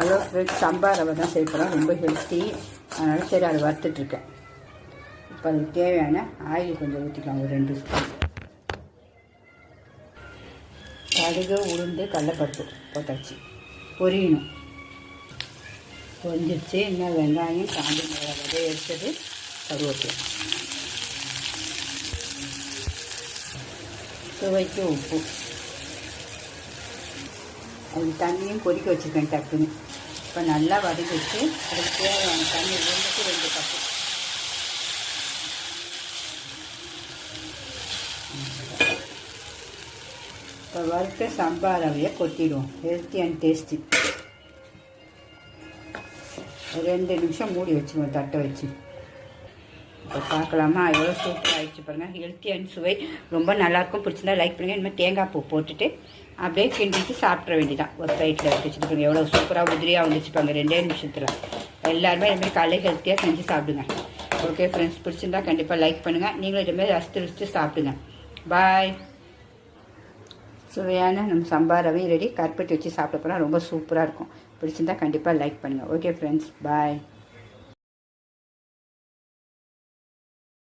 அதோ சம்பா ரவை தான் சேர்க்குறோம், ரொம்ப ஹெல்த்தி. அதனால் சரி அதை வறுத்துட்ருக்கேன். இப்போ அதுக்கு தேவையான ஆயில் கொஞ்சம் ஊற்றிக்கலாம், ஒரு 2 ஸ்பூன். கடுகு, உளுந்து, கடலைப்பருப்பு போட்டாச்சு, பொரியணும். பொரிஞ்சிருச்சு. இன்னும் வெங்காயம், காஞ்ச மிளகாய் விதை எடுத்தது, கருவேப்பிலை, சுவைக்கு உப்பு. அது தண்ணியும் கொதிக்க வச்சுருக்கேன் டக்குன்னு. இப்போ நல்லா வதக்கிட்டு அதுக்கு தேவையான தண்ணி 2 கப்பு. இப்போ வறுத்த சம்பா ரவையை கொட்டிடுவோம். Healthy and tasty. 2 நிமிஷம் மூடி வச்சுருவோம் தட்டை வச்சு. இப்போ பார்க்கலாமா? எவ்வளோ சூப்பராக ஆகிடுச்சு பாருங்கள். ஹெல்த்தி அண்ட் சுவை ரொம்ப நல்லாயிருக்கும். பிடிச்சிருந்தா லைக் பண்ணுங்கள். இனிமேல் தேங்காய் பூ போட்டுட்டு அப்படியே கிண்டிட்டு சாப்பிட்ற வேண்டியதான். ஒரு பிளேட்டில் எடுத்து வச்சுருப்பாங்க. எவ்வளோ சூப்பராக உதிரியாக வந்துச்சுப்பாங்க 2 நிமிஷத்தில். எல்லாருமே இதுமாதிரி காலையில் ஹெல்த்தியாக செஞ்சு சாப்பிடுங்க. ஓகே ஃப்ரெண்ட்ஸ், பிடிச்சிருந்தா கண்டிப்பாக லைக் பண்ணுங்கள். நீங்களும் இதுமாதிரி ரசித்து சாப்பிடுங்க. பாய். சுவையான நம்ம சம்பா ரவையும் ரெடி. கருப்பட்டி வச்சு சாப்பிட போனால் ரொம்ப சூப்பராக இருக்கும். பிடிச்சிருந்தா கண்டிப்பாக லைக் பண்ணுங்கள். ஓகே ஃப்ரெண்ட்ஸ், பாய்.